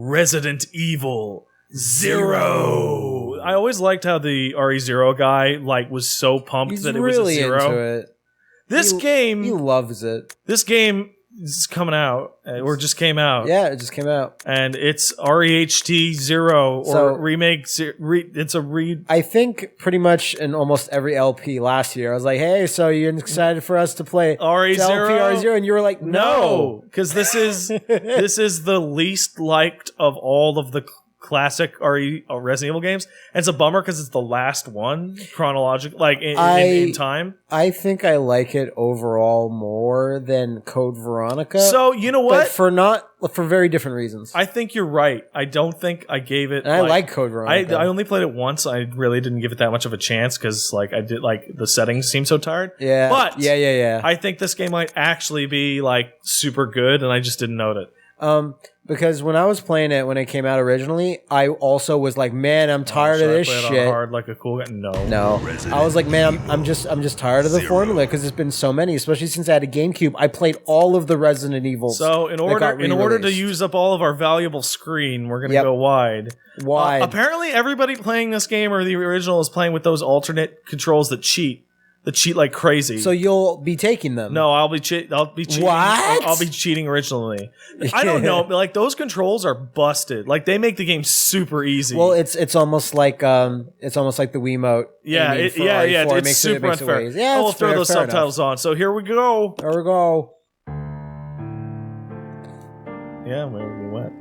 Resident Evil 0. I always liked how the RE0 guy like was so pumped that it was a 0. Into it. This game, he loves it. This game is coming out, or just came out. Yeah, it just came out, and it's REHT 0 or remake. It's a I think pretty much in almost every LP last year, I was like, "Hey, so you excited for us to play RE0?" RE0, and you were like, "No, because this is the least liked of all of the classic Resident Evil games, and it's a bummer because it's the last one chronologically, like in time. I think I like it overall more than Code Veronica. So you know what? But for very different reasons. I think you're right. I don't think I gave it. And I like Code Veronica. I only played it once. I really didn't give it that much of a chance because I did the settings seem so tired. Yeah. But yeah. I think this game might actually be super good, and I just didn't note it. Because when I was playing it when it came out originally, I also was like, man, I'm tired of this shit. On hard like a cool guy? No. I was like, man, I'm just tired of the formula because there's been so many, especially since I had a GameCube. I played all of the Resident Evils. So in order to use up all of our valuable screen, we're gonna go wide. Wide. Apparently, everybody playing this game or the original is playing with those alternate controls that cheat like crazy. So you'll be taking them? No, I'll be cheating. What? I'll be cheating originally. I don't know. Like those controls are busted. Like they make the game super easy. Well, it's almost like the Wiimote. Yeah, it's super unfair. Yeah, we'll throw those subtitles on. So here we go. There we go. Yeah, where we went.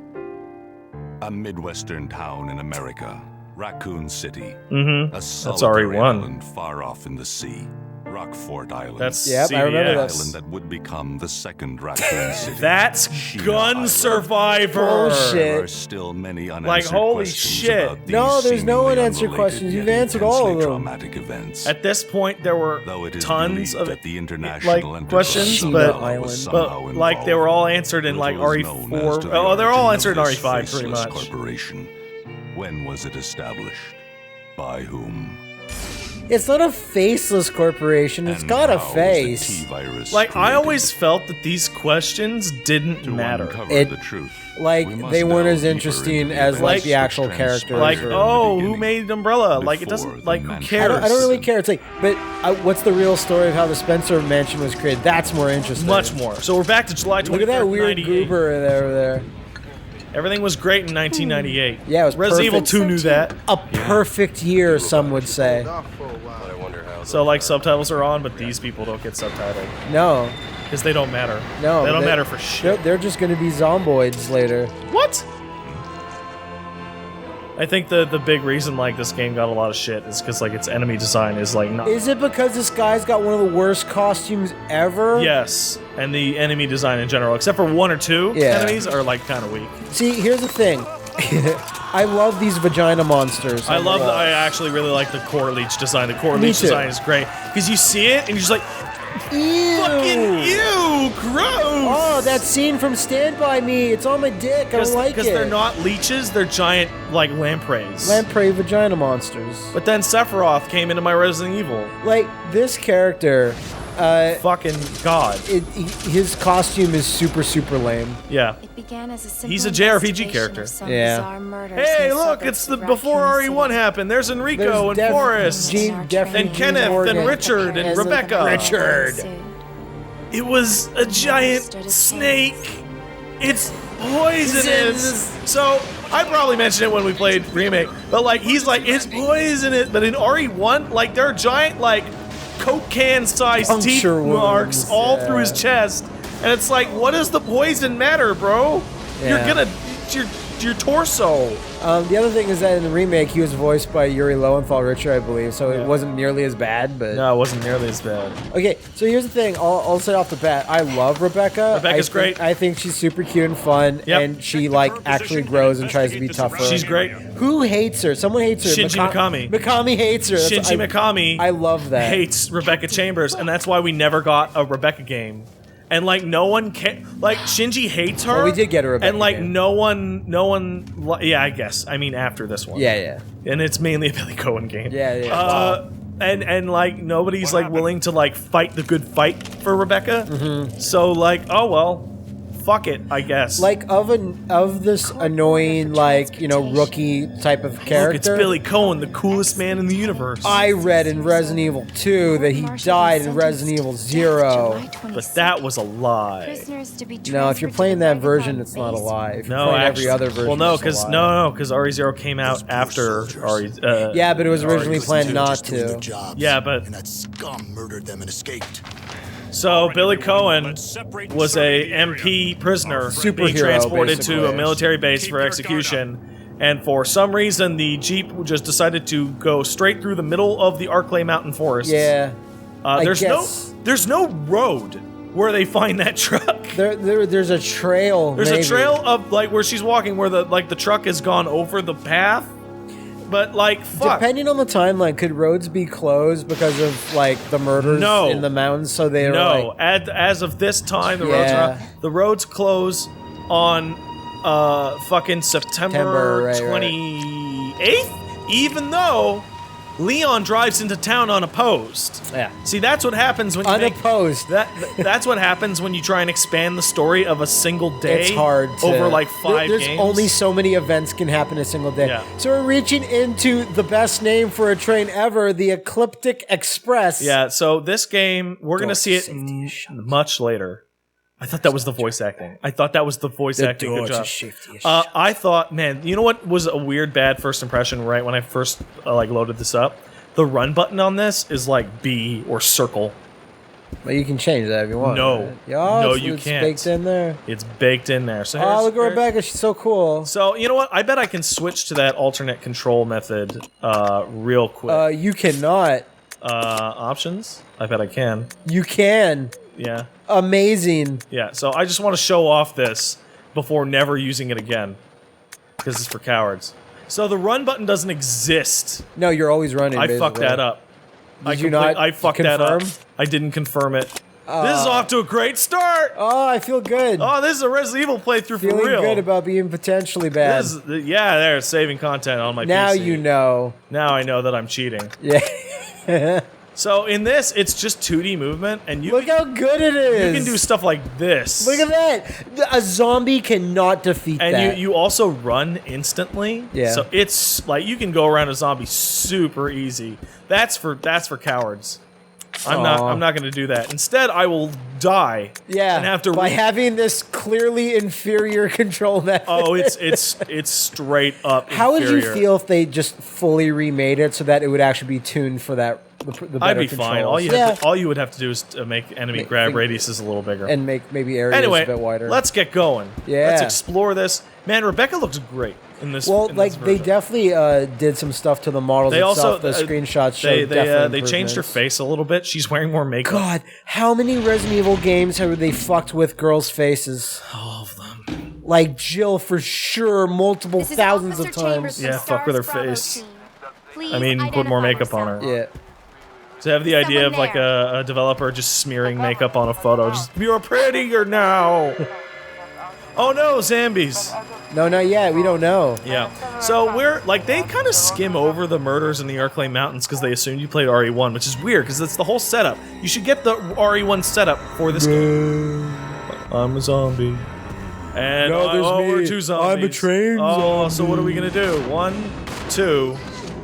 A Midwestern town in America. Raccoon City. Mm-hmm. A solitary island far off in the sea. Rockfort Island. That's I remember the this. island that would become the second Raccoon City. That's Gun Island. Survivor. Bullshit. There are still many unanswered holy questions shit. about these No, there's no seemingly unanswered unrelated questions. You've yet answered all of intensely them. Traumatic events. At this point, there were tons of that the international questions, but they were all answered in RE4. Oh, they're all answered in RE5 pretty much. Corporation. When was it established? By whom? It's not a faceless corporation. It's got a face. I always felt that these questions didn't matter. The truth. They weren't as interesting as the actual characters. Who made Umbrella? It doesn't. Who cares? I don't really care. It's but what's the real story of how the Spencer Mansion was created? That's more interesting. Much more. So we're back to July 23rd, Look at that weird goober over there. Everything was great in 1998. Yeah, it was Resident Evil 2 knew that. A perfect year, some would say. So subtitles are on, but these people don't get subtitled. No. Because they don't matter. No. They don't matter for shit. They're just going to be zomboids later. What? I think the big reason this game got a lot of shit is because its enemy design is not. Is it because this guy's got one of the worst costumes ever? Yes, and the enemy design in general, except for one or two enemies, are kind of weak. See, here's the thing. I love these vagina monsters. I actually really like the core leech design. The core leech design is great because you see it and you're just like, ew! Fucking ew! Gross! Oh, that scene from Stand By Me. It's on my dick. I don't like it. Because they're not leeches, they're giant, lampreys. Lamprey vagina monsters. But then Sephiroth came into my Resident Evil. This character... fucking god. His costume is super, super lame. Yeah. It began as a He's a JRPG character. Yeah. Hey, look, it's the before RE1 happened. There's Enrico and Forrest. And Kenneth and Richard and Rebecca. Richard. It was a giant snake. It's poisonous. So, I probably mentioned it when we played Remake, but it's poisonous. But in RE1, there are giant, Coke can sized teeth marks all through his chest, and it's what does the poison matter, bro? Yeah. Your torso. The other thing is that in the remake, he was voiced by Yuri Lowenthal Richard, I believe, so it wasn't nearly as bad. But no, it wasn't nearly as bad. Okay, so here's the thing. I'll say off the bat, I love Rebecca. Rebecca's great. I think she's super cute and fun, and she actually grows and tries to be tougher. She's great. Who hates her? Someone hates her. Shinji Mikami. Mikami hates her. Shinji Mikami. I love that. Hates Rebecca Chambers, and that's why we never got a Rebecca game. And no one can Shinji hates her. Well, we did get a Rebecca and game. no one. Yeah, I guess. I mean, after this one. Yeah. And it's mainly a Billy Cohen game. Yeah. And nobody's willing to fight the good fight for Rebecca. Mm-hmm. So oh well, fuck it, I guess. Like of this annoying, like, you know, rookie type of character. Look, it's Billy Cohen, the coolest man in the universe. I read in Resident Evil 2 that he died in Resident Evil 0. But that was a lie. No, if you're playing that version, it's not a lie. If you're playing every other version, well, no, it's a lie. no, because RE0 came out after RE. Yeah, but it was originally planned not to. Yeah, but and that scum murdered them and escaped. so Billy Cohen was a MP prisoner being Superhero, transported to basically. a military base for execution, and for some reason the Jeep just decided to go straight through the middle of the Arklay Mountain Forest. Yeah. There's no road where they find that truck. There's a trail. There's maybe. a trail of like where she's walking, where the truck has gone over the path. But like, fuck. Depending on the timeline, could roads be closed because of like the murders in the mountains? So they're like, as of this time, the roads close on fucking September 28th, even though Leon drives into town unopposed. Yeah. See, that's what happens when you unopposed. That's what happens when you try and expand the story of a single day. It's hard to, over like 5 There's games. only so many events can happen in a single day. Yeah. So we're reaching into the best name for a train ever, the Ecliptic Express. Yeah. So this game, we're gonna see it much later. I thought that was the voice acting. Good job. I thought, man, you know what was a weird, bad first impression right when I first loaded this up? The run button on this is like B or circle. Well, you can change that if you want. No. Right? No, it's, you it's can't. baked in there. It's baked in there. So oh, look at Rebecca. She's so cool. So, you know what? I bet I can switch to that alternate control method real quick. You cannot. Options? I bet I can. You can. Yeah. Amazing. Yeah, so I just want to show off this before never using it again. Because it's for cowards. So the run button doesn't exist. No, you're always running. I fucked that up. I fucked that up. I didn't confirm it. This is off to a great start! Oh, I feel good. Oh, this is a Resident Evil playthrough for real. Feeling good about being potentially bad. Yeah, there, saving content on my PC. Now you know. Now I know that I'm cheating. Yeah. So in this, it's just 2D movement, and you look how good it is. You can do stuff like this. Look at that. A zombie cannot defeat that. And you also run instantly. Yeah. So it's like you can go around a zombie super easy. That's for cowards. I'm not going to do that. Instead, I will die. Yeah. And have to by having this clearly inferior control method. Oh, it's straight up. How inferior. would you feel if they just fully remade it so that it would actually be tuned for that? The better I'd be controls. fine. All you would have to do is to make enemy grab radiuses a little bigger and make maybe areas a bit wider. Let's get going. Yeah. Let's explore this. Man, Rebecca looks great in this. Well, in like this they definitely did some stuff to the models they itself. also The screenshots show they changed her face a little bit. She's wearing more makeup. God, how many Resident Evil games have they fucked with girls' faces? All of them. Like Jill, for sure, multiple thousands of times. Yeah, fuck with her face. I mean, put more makeup on her. Yeah. To have the idea of like a developer just smearing makeup on a photo, just you're prettier now. Oh no, zombies. No, not yet. We don't know. Yeah. So we're like they kind of skim over the murders in the Arklay Mountains because they assumed you played RE1, which is weird because it's the whole setup. You should get the RE1 setup for this game. I'm a zombie. And we're 2 zombies. I'm a train zombie. So what are we gonna do? 1, 2,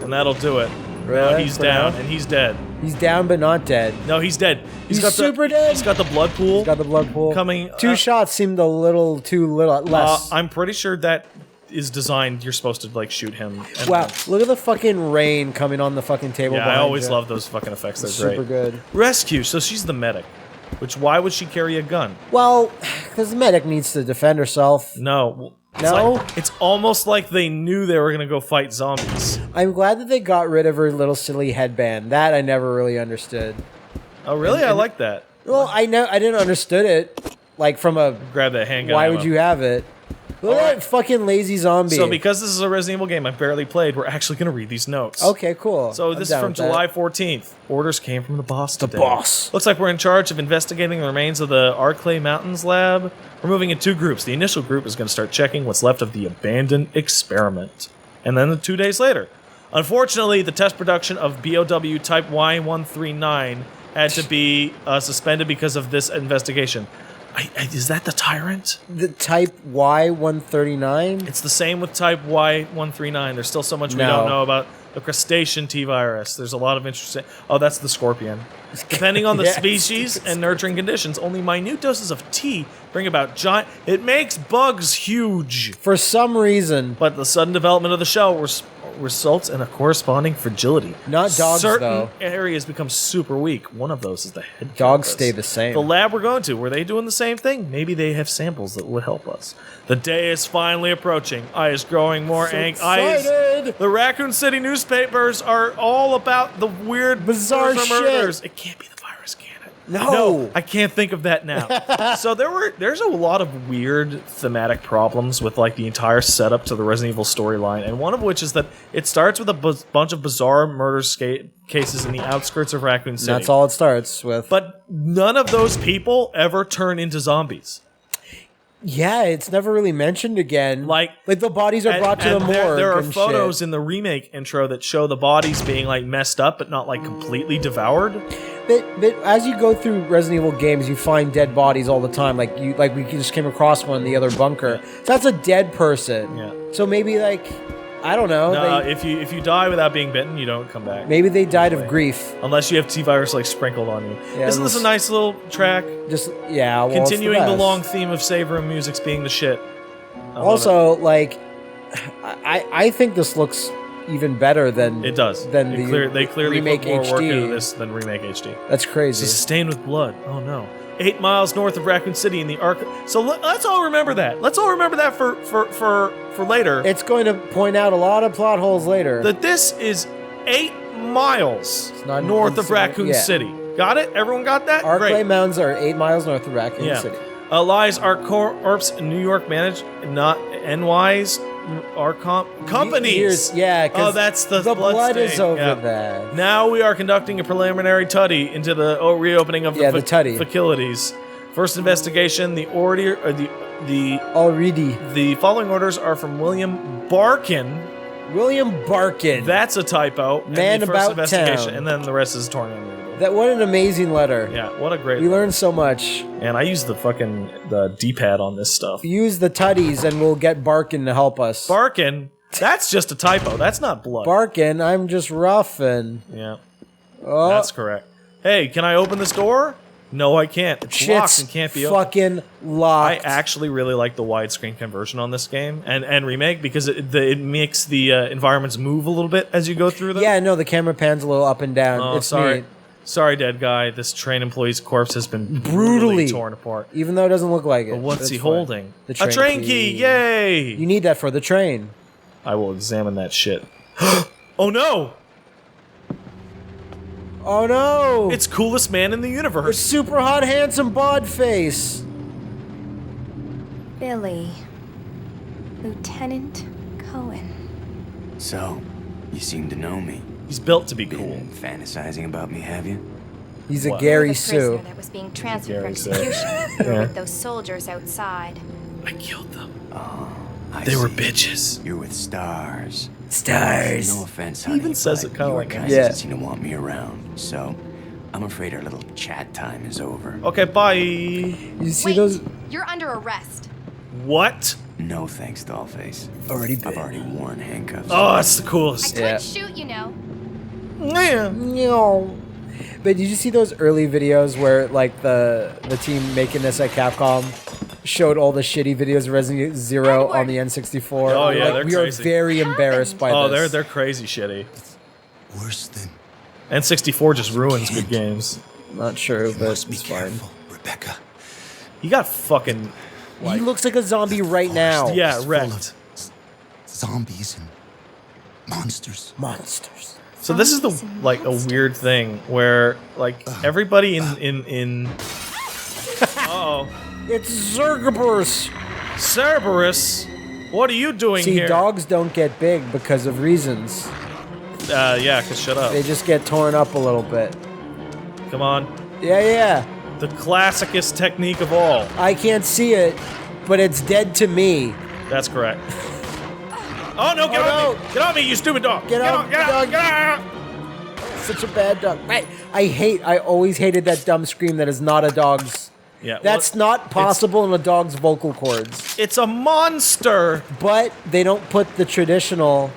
and that'll do it. Right, now he's down and he's dead. He's down but not dead. No, he's dead. He's super dead. He's got the blood pool. He's got the blood pool. Coming. 2 shots seemed a little too less. I'm pretty sure that is designed. You're supposed to like shoot him. Wow! Look at the fucking rain coming on the fucking table. Yeah, I always love those fucking effects. They're super great. good. Rescue. So she's the medic. Which why would she carry a gun? Well, because the medic needs to defend herself. No. No? It's almost like they knew they were gonna go fight zombies. I'm glad that they got rid of her little silly headband. That I never really understood. Oh, really? I like that. Well, I didn't understood it. Like from a grab that handgun. Why ammo. would you have it? Look at that fucking lazy zombie. So because this is a Resident Evil game I barely played, we're actually gonna read these notes. Okay, cool. So this is from July 14th. Orders came from the boss today. Boss. Looks like we're in charge of investigating the remains of the Arklay Mountains lab. We're moving in 2 groups. The initial group is going to start checking what's left of the abandoned experiment. And then 2 days later. Unfortunately, the test production of BOW Type Y139 had to be suspended because of this investigation. Is that the Tyrant? The Type Y139? It's the same with Type Y139. There's still so much we No. don't know about the crustacean T virus. There's a lot of interesting. Oh, that's the Scorpion. Depending on the Yes. species and nurturing conditions, only minute doses of T bring about giant. It makes bugs huge. For some reason. But the sudden development of the shell results in a corresponding fragility. Not dogs, Certain though. areas become super weak. One of those is the head. Dogs carapace. stay the same. The lab we're going to, were they doing the same thing? Maybe they have samples that would help us. The day is finally approaching. I is growing more excited! The Raccoon City newspapers are all about the weird Bizarre murders or shit. murders. It can't be the virus, can it? No. I can't think of that now. So there's a lot of weird thematic problems with like the entire setup to the Resident Evil storyline, and one of which is that it starts with a bunch of bizarre murder cases in the outskirts of Raccoon City. That's all it starts with. But none of those people ever turn into zombies. Yeah, it's never really mentioned again. Like the bodies are brought to the morgue. There are and photos shit. in the remake intro that show the bodies being like messed up, but not like completely devoured. But as you go through Resident Evil games, you find dead bodies all the time. Like we just came across one in the other bunker. So that's a dead person. Yeah. So maybe I don't know. No, if you die without being bitten, you don't come back. Maybe they died of grief. Unless you have T-virus like sprinkled on you. Yeah, Isn't this a nice little track? Just well, continuing it's the best. long theme of save room music's being the shit. I love Also, like, I think this looks even better than it does. Than They clearly remake put more HD. work into this than remake HD. That's crazy. It's stained with blood. Oh no. 8 miles north of Raccoon City in the Ark. So let's all remember that. Let's all remember that for later. It's going to point out a lot of plot holes later. That this is 8 miles not north of insane. Raccoon Yeah. City. Got it? Everyone got that? Arklay Great. Mountains are 8 miles north of Raccoon City. Lies our corpse in New York managed, not NY's our companies. Yeah, oh, that's the blood is stain. over Yeah. there. Now we are conducting a preliminary tuddy into the reopening of the tuddy. facilities. First investigation, the following orders are from William Barkin. William Barkin. That's a typo. Man and the first about investigation, town. and then the rest is torn in. That what an amazing letter. Yeah, what a great. We learned so much. And I use the D-pad on this stuff. Use the tutties and we'll get Barkin to help us. Barkin. That's just a typo. That's not blood. Barkin, I'm just roughin'. Yeah. Oh. That's correct. Hey, can I open this door? No, I can't. It's locked and can't be opened. fucking locked. I actually really like the widescreen conversion on this game and remake because it makes the environments move a little bit as you go through them. Yeah, no, the camera pans a little up and down. Oh, it's sorry. neat. Sorry, dead guy. This train employee's corpse has been Brutally torn apart. Even though it doesn't look like it. But what's That's he fine. holding? The A train key! Yay! You need that for the train. I will examine that shit. Oh no! Oh no! It's coolest man in the It's universe. super hot, handsome bod face. Billy. Lieutenant Cohen. So, you seem to know me. He's built to be cool. Been fantasizing about me, have you? He's a What? Gary The Sue. prisoner that was being transferred for Gary Sue. execution. We were Yeah. with those soldiers outside. I killed them. Oh, I They were see. bitches. You're with stars. Stars. No offense, He honey, even says but it kinda your like guys Yeah. doesn't seem to want me around. So, I'm afraid our little chat time is over. Okay, bye. You see Wait, those? you're under arrest. What? No thanks, Dollface. Already I've already worn handcuffs. Oh, that's the I coolest. could Yeah. shoot, you know. Yeah. No. But did you see those early videos where like the team making this at Capcom showed all the shitty videos of Resident Zero on the N64? Oh, yeah, Like, they're we are crazy. very embarrassed by Oh, this. they're crazy shitty. Worse than N64 just ruins good games. Not true, but must be it's fine. careful, Rebecca. He got fucking He looks like a zombie right now. yeah Full wrecked. of zombies and monsters. Monsters. So this is the like a weird thing where like everybody in uh-oh. It's Zerberus. Cerberus, what are you doing See, here? dogs don't get big because of reasons. Yeah, cause shut up. They just get torn up a little bit. Come on. Yeah. The classicest technique of all. I can't see it, but it's dead to me. That's correct. Oh no, get Oh, off no. me! Get off me, you stupid dog! Get off, on, get dog. out, get out! Such a bad dog. I always hated that dumb scream that is not a dog's. Yeah, well, That's not possible in a dog's vocal cords. It's a monster. But they don't put the traditional.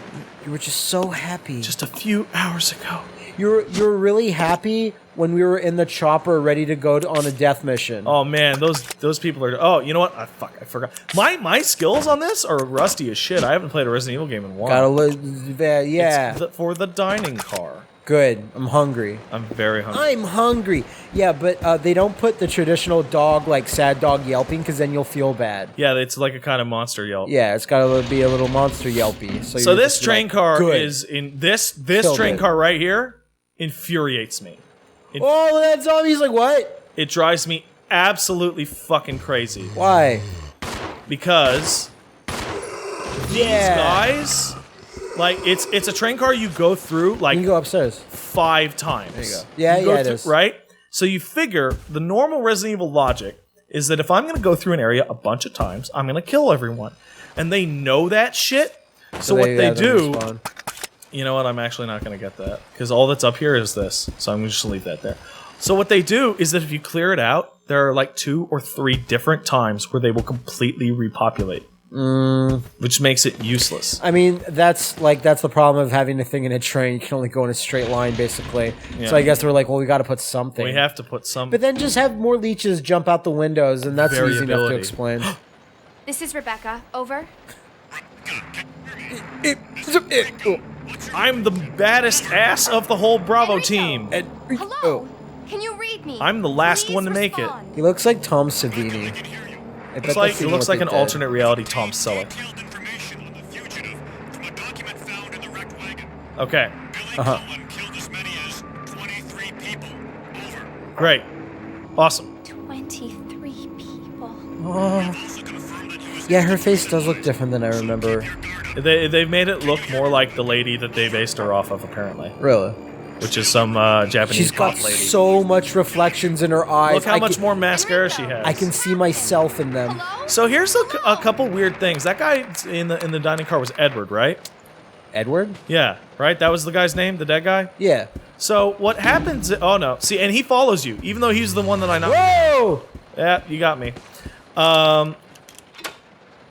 You were just so happy. Just a few hours ago. You're really happy when we were in the chopper ready to go on a death mission. Oh man, those people are. Oh, you know what? I forgot. My skills on this are rusty as shit. I haven't played a Resident Evil game in a while. Gotta look. Yeah. It's for the dining car. Good. I'm hungry. I'm very hungry. I'm hungry. Yeah, but they don't put the traditional dog, like sad dog yelping, because then you'll feel bad. Yeah, it's like a kind of monster yelp. Yeah, it's gotta be a little monster yelpy. So you're this just train like, car good. is in this Killed train it. car right here infuriates me. Oh, that zombie's like, what? It drives me absolutely fucking crazy Why? because these guys, like, it's a train car you go through like You can go upstairs. 5 times. There you go. Yeah, You go yeah, it through- is. Right? So you figure the normal Resident Evil logic is that if I'm going to go through an area a bunch of times, I'm going to kill everyone. And they know that shit. So what they do, respawn. you know what, I'm actually not going to get that. Because all that's up here is this. So I'm going to just leave that there. So what they do is that if you clear it out, there are like 2 or 3 different times where they will completely repopulate. Which makes it useless. I mean, that's the problem of having a thing in a train. You can only go in a straight line, basically. Yeah. So I guess we're like, well, we got to put something. We have to put some But then just have more leeches jump out the windows, and that's easy enough to Variability. explain. This is Rebecca. Over. I'm the baddest ass of the whole Bravo team. Hello. Oh. Can you read me? I'm the last Please one to make it. respond. He looks like Tom Savini. I bet It's like, that's it even looks what like they an did. alternate reality Tom Selleck. Detailed information on the fugitive from a document found in the wrecked wagon. Okay, Billy Cullen killed as many as 23 people. Over. great. Awesome. 23 people. Also confirmed that he was Yeah, her face does look different than I remember. They've made it look more like the lady that they based her off of, apparently. Really? Which is some Japanese She's got pop lady. so much reflections in her eyes. Look how I much can, more mascara she has. I can see myself in them. Hello? So here's a couple weird things. That guy in the dining car was Edward, right? Edward? Yeah, right? That was the guy's name, the dead guy? Yeah. So what happens... Oh, no. See, and he follows you, even though he's the one that I know. Whoa! Yeah, you got me.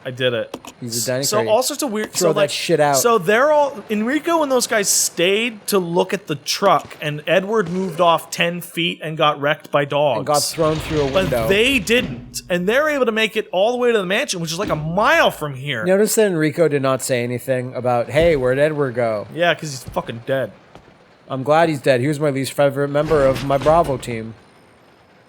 I did it. He's a dining So car. all sorts of weird... Throw so that like, shit out. So they're all... Enrico and those guys stayed to look at the truck, and Edward moved off 10 feet and got wrecked by dogs. And got thrown through a But window. they didn't. And they're able to make it all the way to the mansion, which is like a mile from here. Notice that Enrico did not say anything about, hey, where'd Edward go? Yeah, because he's fucking dead. I'm glad he's dead. He was my least favorite member of my Bravo team.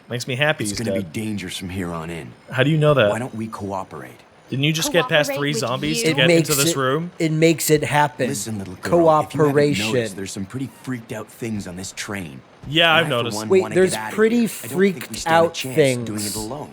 Makes me happy It's he's going to be dead. dangerous from here on in. How do you know that? Why don't we cooperate? Didn't you just get past Cooperate 3 with zombies you? to get into this room? It makes it happen. Listen, little girl, if you haven't Cooperation. noticed, there's some pretty freaked out things on this train. Yeah, I've And I, for noticed. one, Wait, wanna there's get out of pretty here. I don't think we freaked stand a out chance things. doing it alone.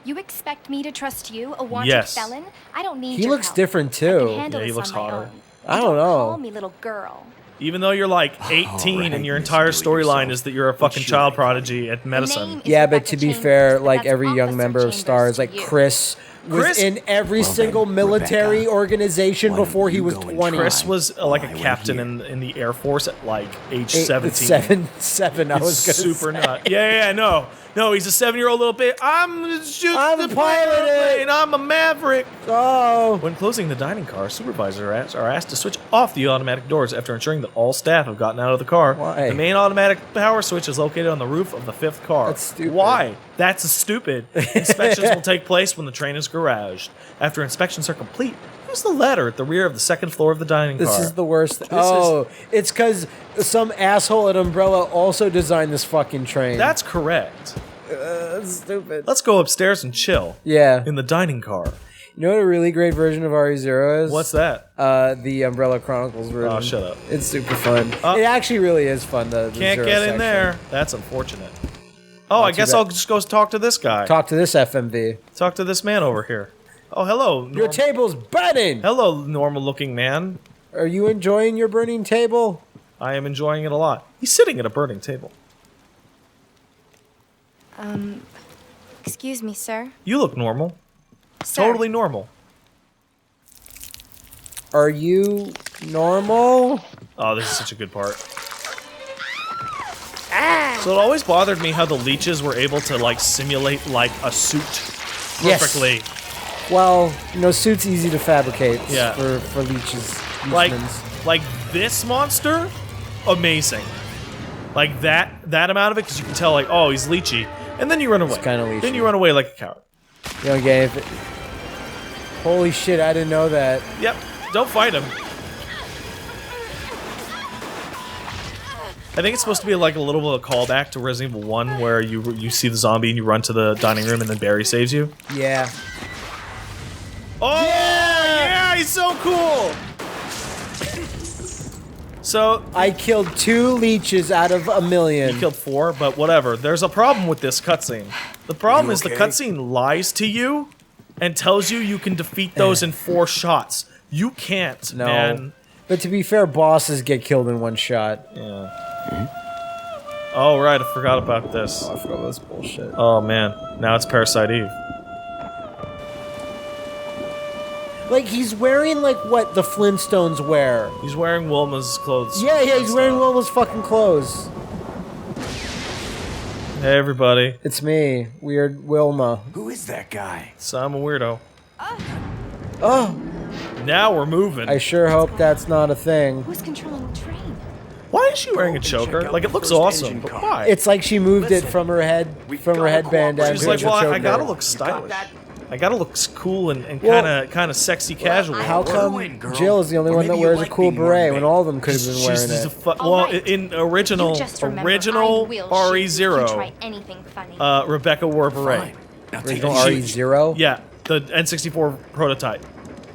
You expect me to trust you, a wanted Yes. felon? I don't need He your looks help. different, I too. can handle Yeah, he this looks on my hotter. own. I don't know. Call me little girl. Even though you're like 18 right, and your Miss entire Do-It-Yourself. storyline is that you're a fucking What's your child name? prodigy at The medicine. name is Yeah, but Rebecca to be Chambers, fair, but like that's every young Officer member of Chambers Stars, to like you. Chris was Chris- in every Well, single then, military Rebecca, organization why don't before he you was go and 20. Chris was like a I went captain here. in the Air Force at like age 17. Seven. I was It's gonna super say. nut. Yeah, no, he's a 7-year-old little bit. I'm shooting I'm the piloting it. plane. I'm a maverick. Oh, When closing the dining car, supervisors are asked to switch off the automatic doors after ensuring that all staff have gotten out of the car. Why? The main automatic power switch is located on the roof of the 5th car. That's stupid. Why? That's stupid. Inspections will take place when the train is garaged. After inspections are complete, use the ladder at the rear of the 2nd floor of the dining car. this is the worst. This It's because some asshole at Umbrella also designed this fucking train. That's correct. That's stupid. Let's go upstairs and chill. Yeah. In the dining car. You know what a really great version of RE0 is? What's that? The Umbrella Chronicles version. Oh, shut up. It's super fun. It actually really is fun. The Can't Zero get in section. there. That's unfortunate. Oh, I too guess bad. I'll just go talk to this guy. Talk to this FMV. Talk to this man over here. Oh, hello. Your table's burning. Hello, normal-looking man. Are you enjoying your burning table? I am enjoying it a lot. He's sitting at a burning table. Excuse me, sir. You look normal. Sir. Totally normal. Are you normal? Oh, this is such a good part. So it always bothered me how the leeches were able to like simulate like a suit perfectly. Yes. Well, you know, suits easy to fabricate. Yeah. For leeches. Like this monster, amazing. Like that amount of it, because you can tell like, oh, he's leechy, and then you run away. It's kinda leechy. Then you run away like a coward. You don't get anything. Holy shit! I didn't know that. Yep. Don't fight him. I think it's supposed to be like a little bit of a callback to Resident Evil 1, where you see the zombie and you run to the dining room and then Barry saves you. Yeah. Oh yeah, he's so cool. So I killed 2 leeches out of a million. you killed 4, but whatever. There's a problem with this cutscene. The problem is the cutscene lies to you and tells you can defeat those in 4 shots. You can't, No. man. But to be fair, bosses get killed in 1 shot. Oh right, I forgot about this. I forgot about this bullshit. Oh man, now it's Parasite Eve. Like, he's wearing, like, what the Flintstones wear. He's wearing Wilma's clothes. Yeah, he's wearing Wilma's fucking clothes. Hey everybody, It's me, Weird Wilma. Who is that guy? so I'm a weirdo. Oh, Now we're moving. I sure hope that's not a thing. Who's controlling the train? Why is she wearing a choker? out Like it the looks first awesome, engine but car. why? It's like she moved it Listen, from her head, we from her gotta headband down cooperate. She's to like, her well, choker. I gotta look got stylish. that? I gotta look cool and Well, kind of sexy casual. How come Ruin, girl. Jill is the only Or one that maybe you wears a like cool being more beret when male. all of them could have been wearing She's it? well, Alright. in original You just remember, I original will RE shoot you if you try Zero, anything funny. Rebecca wore a beret. Fine. Now take Original it She- easy. RE0? Yeah, the N64 prototype.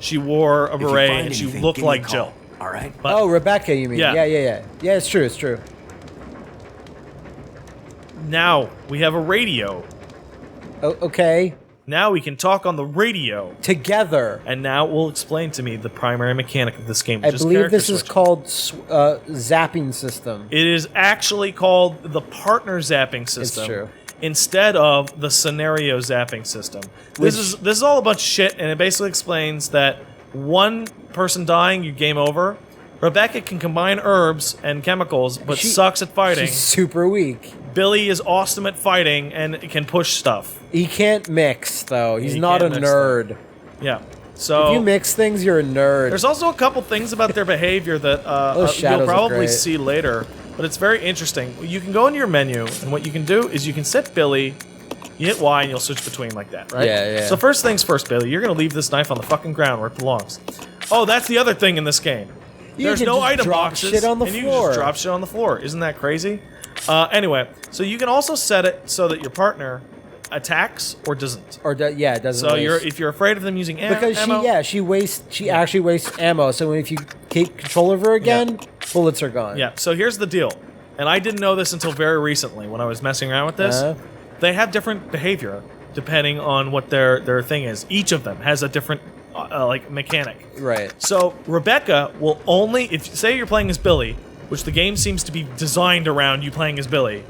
She wore a If you beret find and she anything, looked give me a like call, Jill. All right. But Oh, Rebecca, you mean? Yeah. Yeah, it's true, it's true. now we have a radio. Oh, okay. Now we can talk on the radio. Together. And now it will explain to me the primary mechanic of this game, I which is believe character this is switching. called zapping system. It is actually called the partner zapping system. true. Instead of the scenario zapping system. This is all a bunch of shit, and it basically explains that one person dying, you game over. Rebecca can combine herbs and chemicals, but sucks at fighting. She's super weak. Billy is awesome at fighting and can push stuff. He can't mix, though. He's he not a can't mix nerd. Yeah. So If you mix things, you're a nerd. there's also a couple things about their behavior that Those shadows you'll are probably great. see later, but it's very interesting. You can go into your menu, and what you can do is you can set Billy, you hit Y, and you'll switch between like that, right? Yeah. So first things first, Billy, you're going to leave this knife on the fucking ground where it belongs. Oh, that's the other thing in this game. You There's can no just item drop boxes, shit on the and you floor. can just drop shit on the floor. Isn't that crazy? Anyway, so you can also set it so that your partner attacks or doesn't. Or it doesn't. So waste. if you're afraid of them using because ammo, she actually wastes ammo. So if you keep control of her again, bullets are gone. Yeah, so here's the deal. And I didn't know this until very recently when I was messing around with this. They have different behavior depending on what their thing is. Each of them has a different like mechanic. Right. So Rebecca will only, if say you're playing as Billy, which the game seems to be designed around you playing as Billy,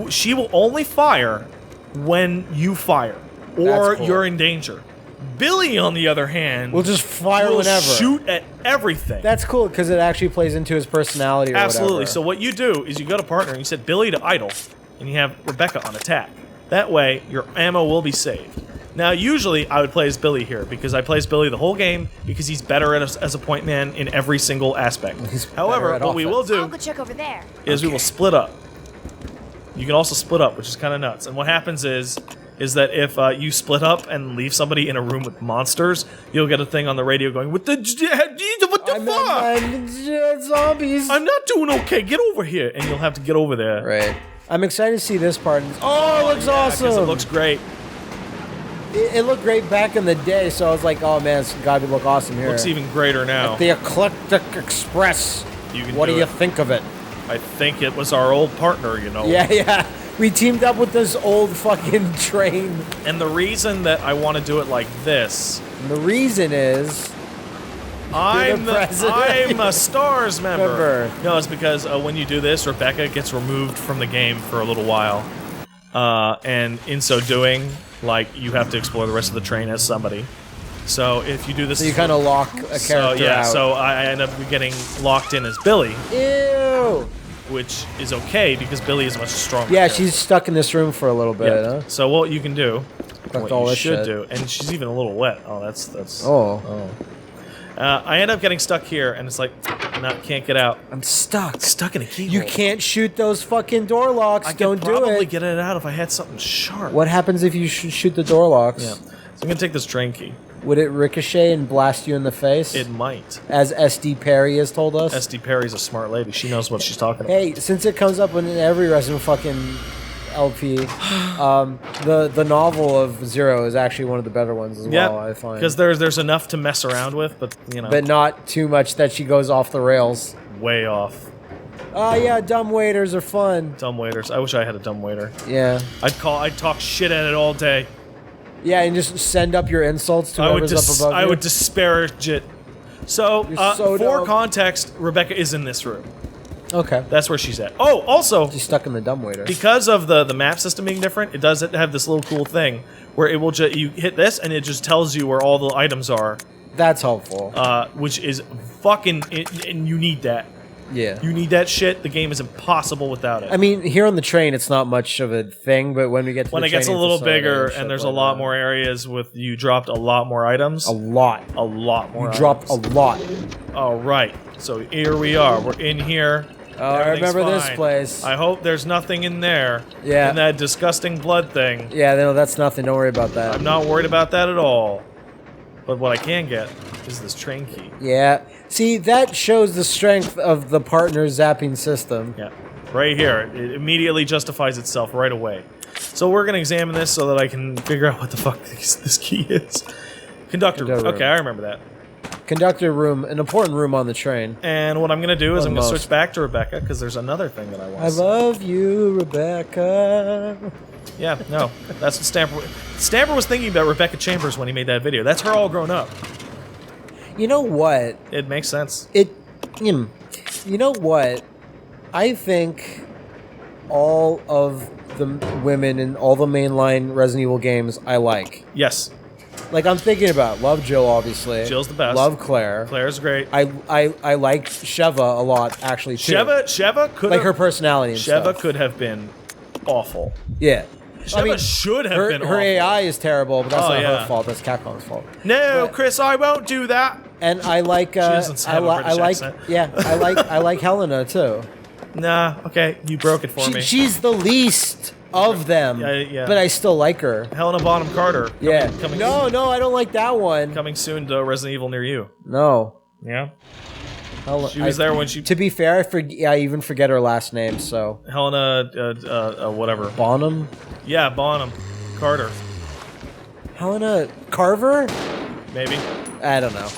she will only fire when you fire or That's cool. you're in danger. Billy, on the other hand, We'll just fire will whenever. shoot at everything. That's cool because it actually plays into his personality. Or Absolutely. Whatever. So what you do is you go to partner and you set Billy to idle, and you have Rebecca on attack. That way, your ammo will be saved. Now, usually I would play as Billy here because I play as Billy the whole game because he's better as a point man in every single aspect. However, at what we will I'll do go check over there. is we will split up. You can also split up, which is kind of nuts. And what happens is that if you split up and leave somebody in a room with monsters, you'll get a thing on the radio going, what the fuck? Zombies. I'm not doing okay. Get over here. And you'll have to get over there. Right. I'm excited to see this part. Oh, it looks awesome. Because it looks great. It looked great back in the day, so I was like, oh man, it's gotta look awesome here. Looks even greater now. The Eclectic Express. You can What do do you it. think of it? I think it was our old partner, you know. Yeah. We teamed up with this old fucking train. And the reason that I want to do it like this, And the reason is I'm president. a STARS member. Member. No, it's because when you do this, Rebecca gets removed from the game for a little while. And in so doing, like, you have to explore the rest of the train as somebody. So if you do this... so you kind of lock a character So, yeah, out. so I end up getting locked in as Billy. Ew. which is okay because Billy is much stronger. Yeah, character. she's stuck in this room for a little bit, Yeah. huh? So what you can do, what all you this should shit. do, and she's even a little wet. Oh, that's. Oh. I end up getting stuck here, and it's like, can't get out. I'm stuck. Stuck in a keyhole. You can't shoot those fucking door locks. I could Don't do probably it. get it out if I had something sharp. What happens if you shoot the door locks? Yeah. So I'm gonna take this train key. Would it ricochet and blast you in the face? It might. As SD Perry has told us. SD Perry's a smart lady. She knows what she's talking about. Hey, since it comes up in every Resident fucking LP, the novel of Zero is actually one of the better ones as well, I find. because there's enough to mess around with, but you know, But not too much that she goes off the rails. way off. Oh yeah, dumb waiters are fun. Dumb waiters. I wish I had a dumb waiter. Yeah. I'd talk shit at it all day. Yeah, and just send up your insults to whoever's up above I you. would disparage it. So, You're so for dumb. context, Rebecca is in this room. Okay. That's where she's at. Oh, also, She's stuck in the dumb waiter. because of the map system being different, it does have this little cool thing where it will you hit this and it just tells you where all the items are, That's helpful. which is fucking, and you need that. Yeah. You need that shit. The game is impossible without it. I mean, here on the train, it's not much of a thing, but when we get to when the it gets a training little facility bigger shit and there's a like lot that. more areas with you dropped a lot more items. A lot. A lot more. You dropped a items. lot. All right. So here we are. We're in here. Oh, I Everything's remember this fine. place. I hope there's nothing in there. Yeah. In that disgusting blood thing. Yeah, no, that's nothing. Don't worry about that. I'm not worried about that at all. But what I can get is this train key. Yeah. See, that shows the strength of the partner zapping system. Yeah. Right here. It immediately justifies itself right away. So we're going to examine this so that I can figure out what the fuck this key is. Conductor room. room. Okay, I remember that. Conductor room, an important room on the train. And what I'm going to do is I'm going to Almost. switch back to Rebecca because there's another thing that I want I to see. love you, Rebecca. Yeah, no. That's what Stamper was thinking about Rebecca Chambers when he made that video. That's her all grown up. You know what? It makes sense. You know what? I think all of the women in all the mainline Resident Evil games I like. Yes. Like, I'm thinking about love Jill, obviously. Jill's the best. Love Claire. Claire's great. I like Sheva a lot, actually, too. Sheva could Like her personality and Sheva stuff. could have been awful. Yeah. Sheva should have been her awful. AI is terrible, but that's Oh, not yeah. her fault. That's Capcom's fault. No, But- Chris, I won't do that. And I like doesn't have a British accent. yeah, I like Helena too. Nah, okay, you broke it for me. She's the least of them, Yeah. but I still like her. Helena Bonham Carter. Yeah. Coming No, I don't like that one. Coming soon to Resident Evil near you. No. Yeah. Hel- She was there when she. To be fair, I even forget her last name. So Helena, whatever. Bonham, Yeah, Bonham Carter. Helena Carver. Maybe. I don't know.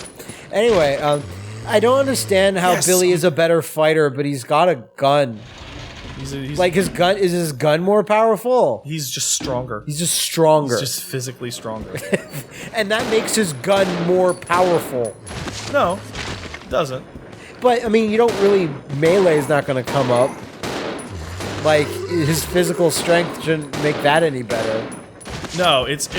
Anyway, I don't understand how Yes. Billy is a better fighter, but he's got a gun. He's Like his gun more powerful? He's just stronger. He's just stronger, He's just physically stronger. and that makes his gun more powerful. No, it doesn't. But I mean, you don't really melee is not going to come up. Like his physical strength shouldn't make that any better. No, it's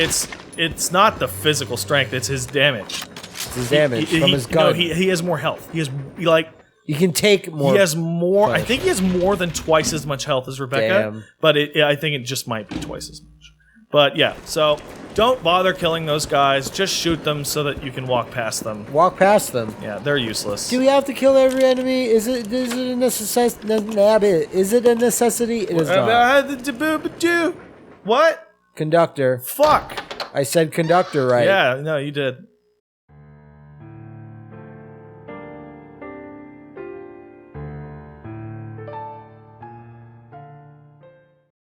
not the physical strength. It's his damage. It's his damage from his gun. No, he has more health. You can take more. He has more. I punch. think he has more than twice as much health as Rebecca. Damn. But I think it just might be twice as much. But yeah, so don't bother killing those guys. Just shoot them so that you can walk past them. Walk past them. Yeah, they're useless. Do we have to kill every enemy? Is it a necessity? Is it a necessity? It is not. What? Conductor. Fuck. I said conductor, right? Yeah, no, you did.